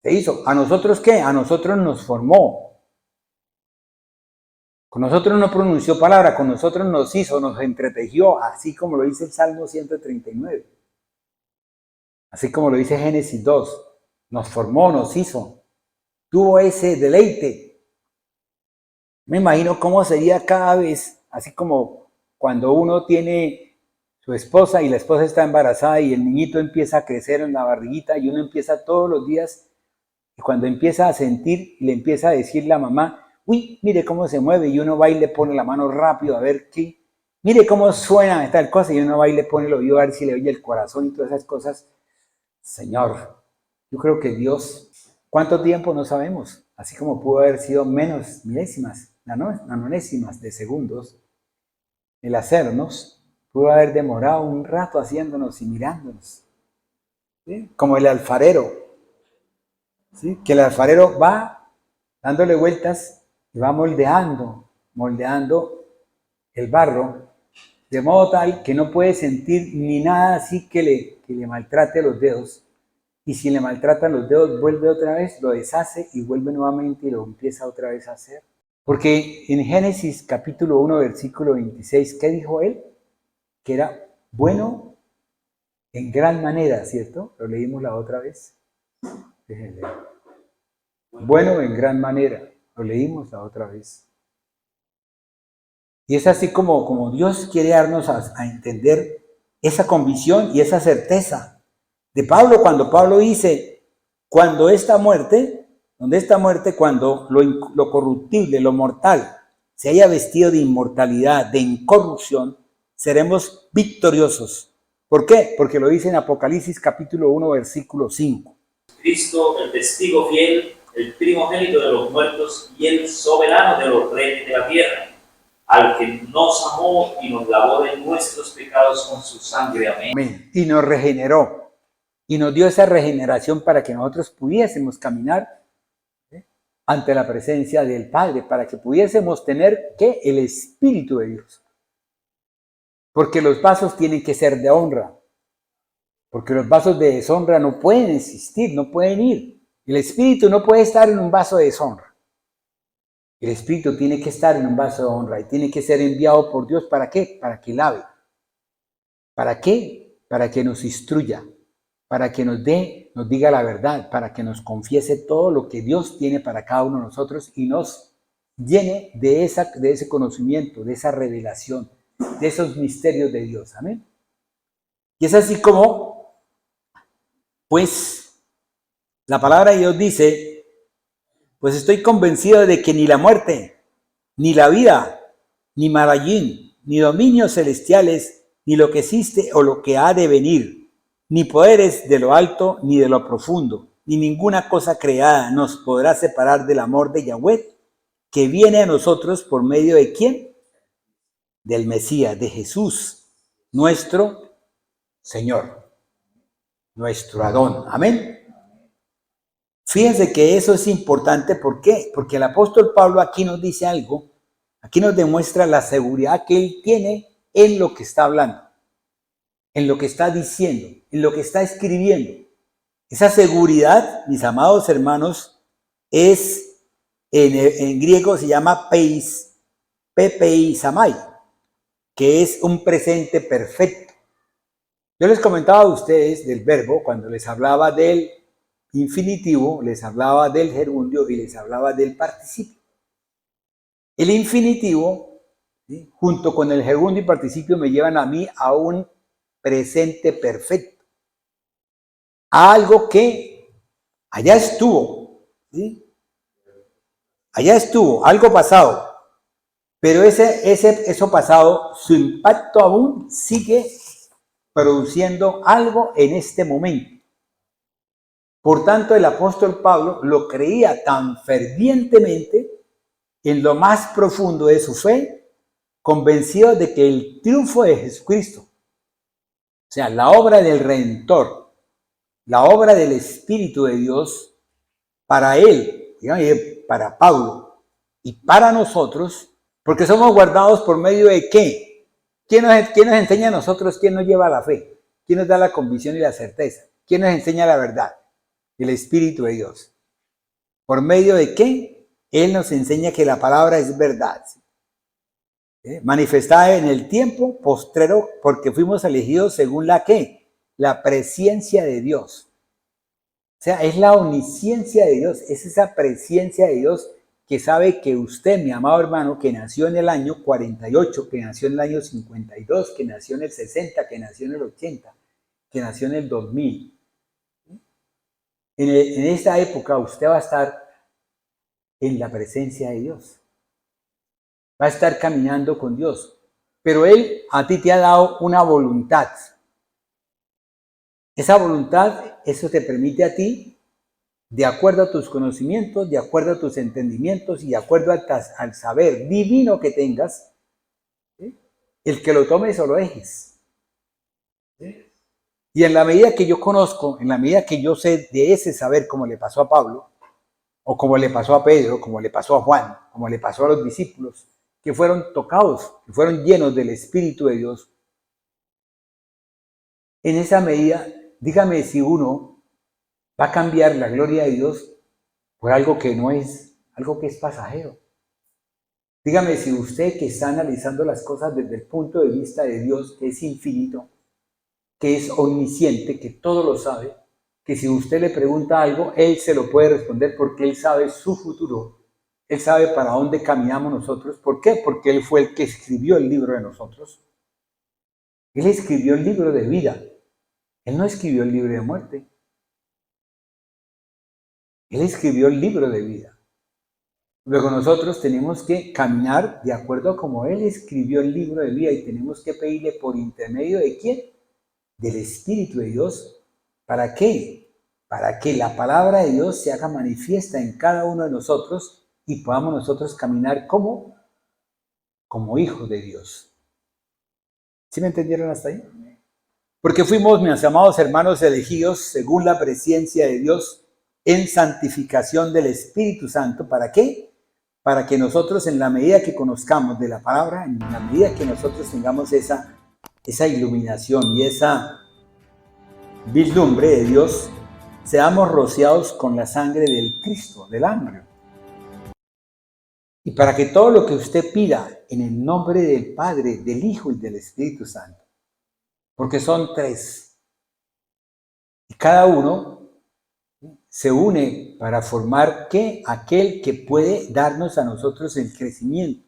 Se hizo. ¿A nosotros qué? A nosotros nos formó. Con nosotros no pronunció palabra, con nosotros nos hizo, nos entretejió, así como lo dice el Salmo 139. Así como lo dice Génesis 2. Nos formó, nos hizo. Tuvo ese deleite Me imagino cómo sería cada vez, así como cuando uno tiene su esposa y la esposa está embarazada y el niñito empieza a crecer en la barriguita y uno empieza todos los días, y cuando empieza a sentir, le empieza a decir la mamá, uy, mire cómo se mueve, y uno va y le pone la mano rápido a ver qué, mire cómo suena tal cosa, y uno va y le pone el oído a ver si le oye el corazón y todas esas cosas. Señor, yo creo que Dios, ¿cuánto tiempo? No sabemos, así como pudo haber sido menos milésimas, nanonésimas de segundos, el hacernos, pudo haber demorado un rato haciéndonos y mirándonos, ¿sí? Como el alfarero, ¿sí? Que el alfarero va dándole vueltas y va moldeando el barro, de modo tal que no puede sentir ni nada así que le maltrate los dedos. Y si le maltratan los dedos, vuelve otra vez, lo deshace y vuelve nuevamente y lo empieza otra vez a hacer. Porque en Génesis capítulo 1, versículo 26, ¿qué dijo él? Que era bueno en gran manera, ¿cierto? Lo leímos la otra vez. Déjenle. Bueno en gran manera, lo leímos la otra vez. Y es así como Dios quiere darnos a entender esa convicción y esa certeza de Pablo, cuando Pablo dice, cuando esta muerte, cuando lo corruptible, lo mortal, se haya vestido de inmortalidad, de incorrupción, seremos victoriosos. ¿Por qué? Porque lo dice en Apocalipsis capítulo 1, versículo 5. Cristo, el testigo fiel, el primogénito de los muertos y el soberano de los reyes de la tierra, al que nos amó y nos lavó de nuestros pecados con su sangre. Amén. Amén. Y nos regeneró. Y nos dio esa regeneración para que nosotros pudiésemos caminar ante la presencia del Padre, para que pudiésemos tener ¿qué? El Espíritu de Dios. Porque los vasos tienen que ser de honra. Porque los vasos de deshonra no pueden existir, no pueden ir. El Espíritu no puede estar en un vaso de deshonra. El Espíritu tiene que estar en un vaso de honra y tiene que ser enviado por Dios. ¿Para qué? Para que lave. ¿Para qué? Para que nos instruya, para que nos diga la verdad, para que nos confiese todo lo que Dios tiene para cada uno de nosotros y nos llene de ese conocimiento, de esa revelación, de esos misterios de Dios. Amén. Y es así como, pues, la palabra de Dios dice, pues estoy convencido de que ni la muerte, ni la vida, ni Marayín, ni dominios celestiales, ni lo que existe o lo que ha de venir, ni poderes de lo alto ni de lo profundo, ni ninguna cosa creada nos podrá separar del amor de Yahweh, que viene a nosotros por medio de ¿quién? Del Mesías, de Jesús, nuestro Señor, nuestro Adón. Amén. Fíjense que eso es importante. ¿Por qué? Porque el apóstol Pablo aquí nos dice algo, aquí nos demuestra la seguridad que él tiene en lo que está hablando, en lo que está diciendo, en lo que está escribiendo. Esa seguridad, mis amados hermanos, es en griego se llama peis, samai, que es un presente perfecto. Yo les comentaba a ustedes del verbo cuando les hablaba del infinitivo, les hablaba del gerundio y les hablaba del participio. El infinitivo, ¿sí?, junto con el gerundio y participio me llevan a mí a un presente perfecto, a algo que allá estuvo, ¿sí? Allá estuvo, algo pasado, pero eso pasado, su impacto aún sigue produciendo algo en este momento. Por tanto, el apóstol Pablo lo creía tan fervientemente en lo más profundo de su fe, convencido de que el triunfo de Jesucristo, o sea, la obra del Redentor, la obra del Espíritu de Dios, para él, para Pablo y para nosotros, porque somos guardados por medio de ¿qué? ¿Quién nos enseña a nosotros? ¿Quién nos lleva a la fe? ¿Quién nos da la convicción y la certeza? ¿Quién nos enseña la verdad? El Espíritu de Dios. ¿Por medio de qué? Él nos enseña que la palabra es verdad. Manifestada en el tiempo postrero, porque fuimos elegidos según la ¿qué? La presciencia de Dios. O sea, es la omnisciencia de Dios, es esa presencia de Dios que sabe que usted, mi amado hermano, que nació en el año 48, que nació en el año 52, que nació en el 60, que nació en el 80, que nació en el 2000. En esta época usted va a estar en la presencia de Dios. Va a estar caminando con Dios. Pero Él a ti te ha dado una voluntad. Esa voluntad, eso te permite a ti, de acuerdo a tus conocimientos, de acuerdo a tus entendimientos y de acuerdo al saber divino que tengas, ¿sí?, el que lo tomes o lo dejes. ¿Sí? Y en la medida que yo conozco, en la medida que yo sé de ese saber, como le pasó a Pablo, o como le pasó a Pedro, como le pasó a Juan, como le pasó a los discípulos, que fueron tocados, que fueron llenos del Espíritu de Dios, en esa medida, dígame si uno va a cambiar la gloria de Dios por algo que no es, algo que es pasajero. Dígame si usted, que está analizando las cosas desde el punto de vista de Dios, que es infinito, que es omnisciente, que todo lo sabe, que si usted le pregunta algo, Él se lo puede responder porque Él sabe su futuro. Él sabe para dónde caminamos nosotros. ¿Por qué? Porque Él fue el que escribió el libro de nosotros. Él escribió el libro de vida. Él no escribió el libro de muerte. Él escribió el libro de vida. Luego nosotros tenemos que caminar de acuerdo a como Él escribió el libro de vida y tenemos que pedirle por intermedio de ¿quién? Del Espíritu de Dios. ¿Para qué? Para que la palabra de Dios se haga manifiesta en cada uno de nosotros y podamos nosotros caminar como hijos de Dios. ¿Sí me entendieron hasta ahí? Porque fuimos, mis amados hermanos, elegidos según la presencia de Dios en santificación del Espíritu Santo. ¿Para qué? Para que nosotros, en la medida que conozcamos de la palabra, en la medida que nosotros tengamos esa iluminación y esa vislumbre de Dios, seamos rociados con la sangre del Cristo, del ángel. Y para que todo lo que usted pida en el nombre del Padre, del Hijo y del Espíritu Santo, porque son tres, y cada uno se une para formar ¿qué? Aquel que puede darnos a nosotros el crecimiento.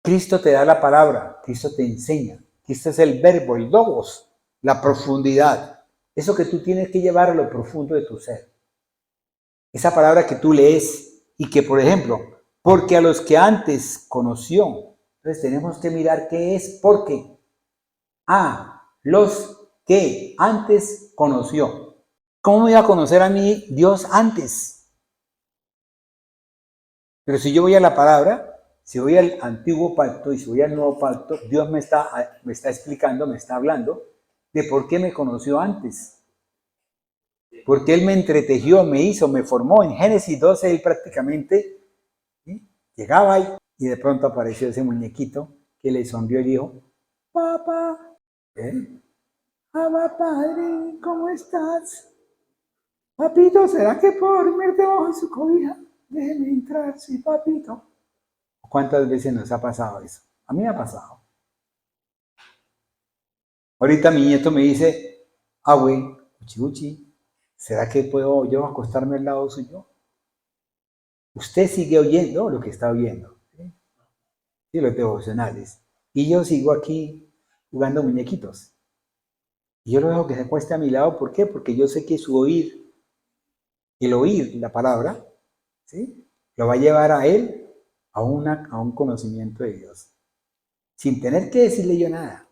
Cristo te da la palabra, Cristo te enseña, Cristo es el verbo, el logos, la profundidad, eso que tú tienes que llevar a lo profundo de tu ser. Esa palabra que tú lees y que, por ejemplo, porque a los que antes conoció, entonces tenemos que mirar qué es porque a los que antes conoció. ¿Cómo me iba a conocer a mí Dios antes? Pero si yo voy a la palabra, si voy al antiguo pacto y si voy al nuevo pacto, Dios me está explicando, me está hablando de por qué me conoció antes. Porque Él me entretejió, me hizo, me formó. En Génesis 12 Él prácticamente llegaba ahí y de pronto apareció ese muñequito que le sonrió y dijo, papá, padre, ¿cómo estás? Papito, ¿será que puedo dormir debajo de su cobija? Déjeme entrar, sí, papito. ¿Cuántas veces nos ha pasado eso? A mí me ha pasado. Ahorita mi nieto me dice, güey, uchi, ¿será que puedo yo acostarme al lado suyo? Usted sigue oyendo lo que está oyendo, ¿sí? Los devocionales. Y yo sigo aquí jugando muñequitos. Y yo lo dejo que se acueste a mi lado. ¿Por qué? Porque yo sé que su oír, el oír la palabra, ¿sí?, lo va a llevar a él a un conocimiento de Dios. Sin tener que decirle yo nada.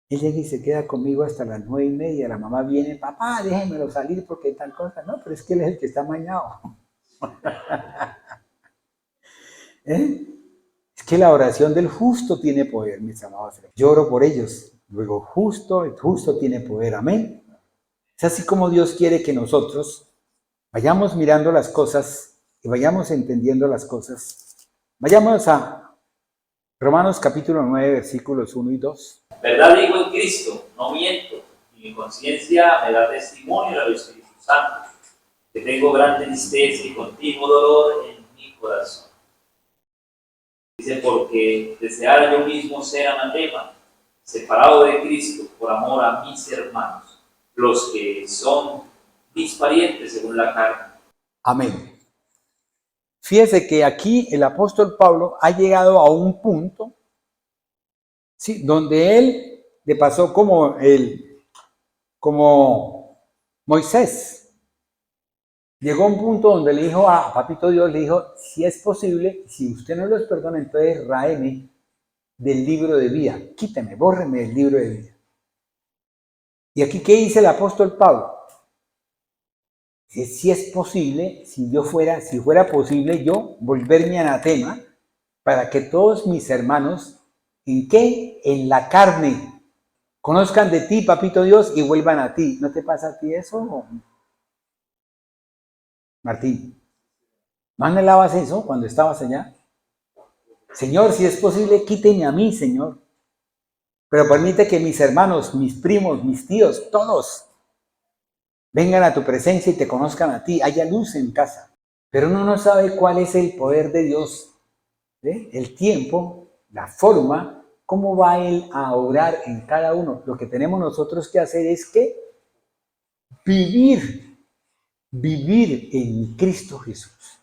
Él llega y se queda conmigo hasta las 9:30. La mamá viene, papá, déjenmelo salir porque tal cosa. No, pero es que él es el que está amañado. Es que la oración del justo tiene poder, mis amados. Yo oro por ellos. Luego, el justo tiene poder. Amén. Es así como Dios quiere que nosotros vayamos mirando las cosas y vayamos entendiendo las cosas. Vayamos a Romanos capítulo 9, versículos 1 y 2. Verdad digo en Cristo, no miento, y mi conciencia me da testimonio del Espíritu Santo, que tengo gran tristeza y continuo dolor en mi corazón. Dice, porque deseara yo mismo ser anatema, separado de Cristo por amor a mis hermanos, los que son mis parientes según la carne. Amén. Fíjese que aquí el apóstol Pablo ha llegado a un punto, ¿sí?, donde él le pasó como Moisés. Llegó a un punto donde le dijo a Papito Dios, le dijo, si es posible, si usted no los perdona, entonces ráeme del libro de vida, quíteme, bórreme del libro de vida. Y aquí, ¿qué dice el apóstol Pablo? Si es posible, si fuera posible yo volverme anatema para que todos mis hermanos, ¿en qué? En la carne, conozcan de ti, Papito Dios, y vuelvan a ti. ¿No te pasa a ti eso, Martín? ¿No anhelabas eso cuando estabas allá? Señor, si es posible, quíteme a mí, Señor. Pero permite que mis hermanos, mis primos, mis tíos, todos vengan a tu presencia y te conozcan a ti. Haya luz en casa. Pero uno no sabe cuál es el poder de Dios, ¿sí?, el tiempo, la forma, cómo va Él a obrar en cada uno. Lo que tenemos nosotros que hacer es que vivir en Cristo Jesús.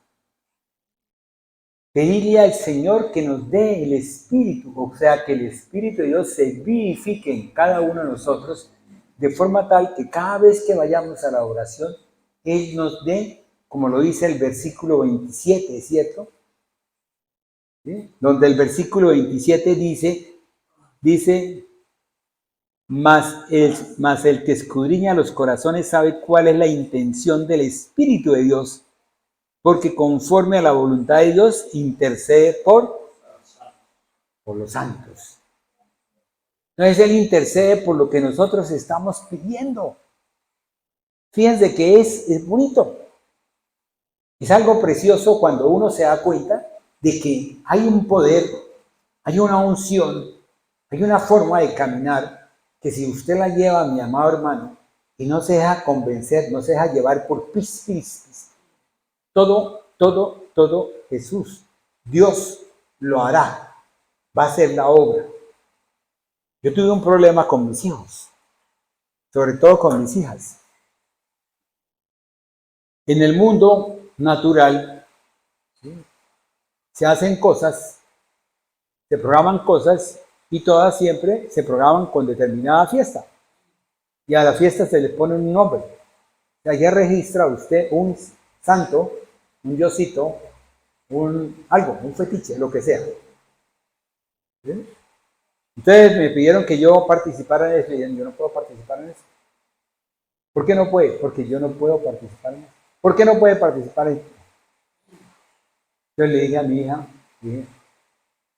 Pedirle al Señor que nos dé el Espíritu, o sea, que el Espíritu de Dios se vivifique en cada uno de nosotros, de forma tal que cada vez que vayamos a la oración, Él nos dé, como lo dice el versículo 27, ¿cierto? ¿Sí? Donde el versículo 27 dice, mas el que escudriña los corazones sabe cuál es la intención del Espíritu de Dios, porque conforme a la voluntad de Dios intercede por los santos. Entonces Él intercede por lo que nosotros estamos pidiendo. Fíjense que es bonito. Es algo precioso cuando uno se da cuenta de que hay un poder, hay una unción, hay una forma de caminar que si usted la lleva, mi amado hermano, y no se deja convencer, no se deja llevar por pis, todo Jesús, Dios lo hará, va a hacer la obra. Yo tuve un problema con mis hijos, sobre todo con mis hijas. En el mundo natural, ¿sí?, se hacen cosas, se programan cosas y todas siempre se programan con determinada fiesta. Y a la fiesta se le pone un nombre. O sea, ya registra usted un santo, un diosito, un fetiche, lo que sea. ¿Sí? Entonces me pidieron que yo participara en eso y yo no puedo participar en eso. ¿Por qué no puede? Porque yo no puedo participar en eso. ¿Por qué no puede participar en eso? Yo le dije a mi hija,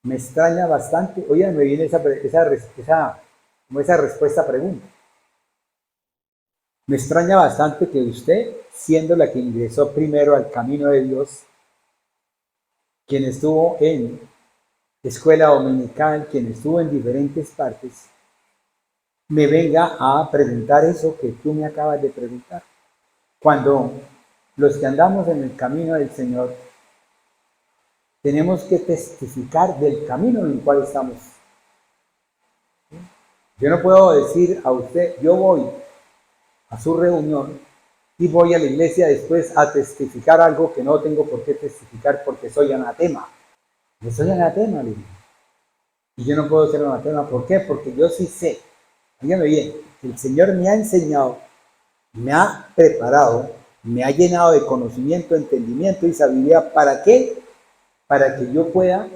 me extraña bastante, oye, me viene esa respuesta a pregunta. Me extraña bastante que usted, siendo la que ingresó primero al camino de Dios, quien estuvo en escuela dominical, quien estuvo en diferentes partes, me venga a preguntar eso que tú me acabas de preguntar. Cuando los que andamos en el camino del Señor, tenemos que testificar del camino en el cual estamos. Yo no puedo decir a usted, yo voy a su reunión y voy a la iglesia después a testificar algo que no tengo por qué testificar porque soy anatema. Yo soy anatema, le digo. Y yo no puedo ser anatema. ¿Por qué? Porque yo sí sé, dígame bien, el Señor me ha enseñado, me ha preparado, me ha llenado de conocimiento, entendimiento y sabiduría. ¿Para qué? Para que yo pueda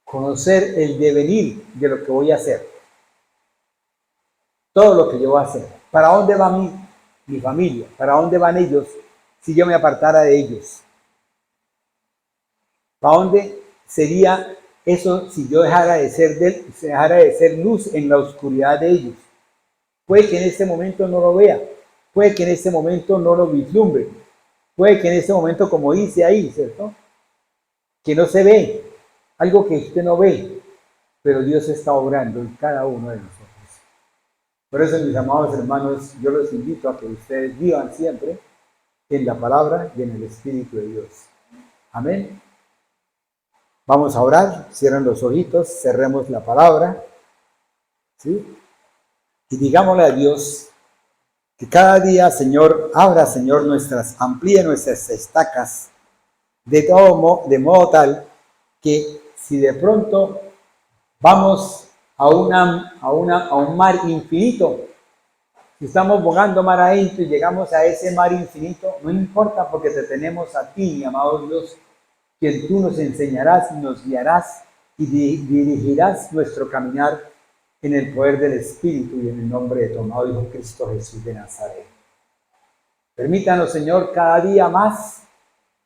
conocer el devenir de lo que voy a hacer. Todo lo que yo voy a hacer. ¿Para dónde va mi familia? ¿Para dónde van ellos si yo me apartara de ellos? ¿Para dónde sería eso si yo dejara de ser luz en la oscuridad de ellos? Puede que en este momento no lo vea. Puede que en este momento no lo vislumbre. Puede que en este momento, como dice ahí, ¿cierto?, que no se ve, algo que usted no ve, pero Dios está obrando en cada uno de nosotros. Por eso, mis amados hermanos, yo los invito a que ustedes vivan siempre en la palabra y en el Espíritu de Dios. Amén. Vamos a orar, cierren los ojitos, cerremos la palabra, ¿sí? Y digámosle a Dios que cada día, Señor, abra, Señor, amplíe nuestras estacas de modo tal que si de pronto vamos a un mar infinito, si estamos bogando mar adentro y llegamos a ese mar infinito, no importa porque te tenemos a ti, mi amado Dios, quien tú nos enseñarás y nos guiarás y dirigirás nuestro caminar en el poder del Espíritu y en el nombre de tu amado Hijo Cristo Jesús de Nazaret. Permítanos, Señor, cada día más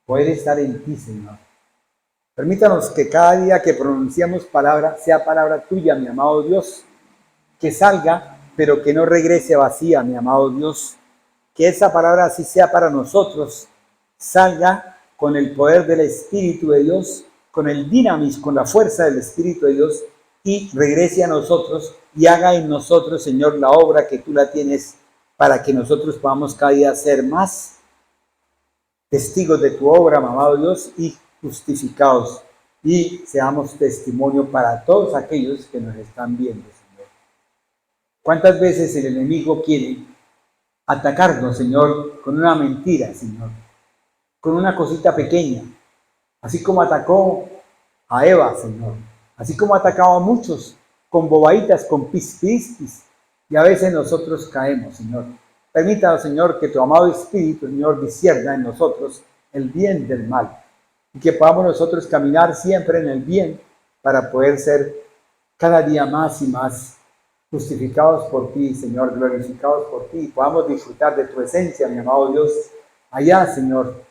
poder estar en ti, Señor. Permítanos que cada día que pronunciamos palabra sea palabra tuya, mi amado Dios, que salga, pero que no regrese vacía, mi amado Dios. Que esa palabra así sea para nosotros, salga con el poder del Espíritu de Dios, con el dinamis, con la fuerza del Espíritu de Dios, y regrese a nosotros y haga en nosotros, Señor, la obra que tú la tienes para que nosotros podamos cada día ser más testigos de tu obra, mi amado Dios, y justificados, y seamos testimonio para todos aquellos que nos están viendo, Señor. ¿Cuántas veces el enemigo quiere atacarnos, Señor, con una mentira, Señor? Con una cosita pequeña, así como atacó a Eva, Señor, así como ha atacado a muchos con bobaditas, con pispispis, y a veces nosotros caemos, Señor. Permítanos, Señor, que tu amado Espíritu, Señor, discierna en nosotros el bien del mal, y que podamos nosotros caminar siempre en el bien para poder ser cada día más y más justificados por ti, Señor, glorificados por ti, y podamos disfrutar de tu esencia, mi amado Dios, allá, Señor,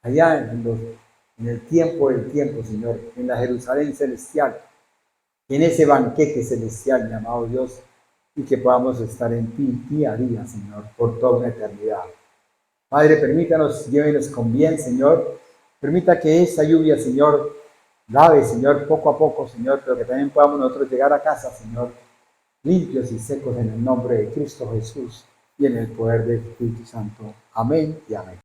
allá en el tiempo del tiempo, Señor, en la Jerusalén celestial, en ese banquete celestial, mi amado Dios, y que podamos estar en ti día a día, Señor, por toda una eternidad. Padre, permítanos, llévenos con bien, Señor. Permita que esa lluvia, Señor, lave, Señor, poco a poco, Señor, pero que también podamos nosotros llegar a casa, Señor, limpios y secos en el nombre de Cristo Jesús y en el poder del Espíritu Santo. Amén y amén.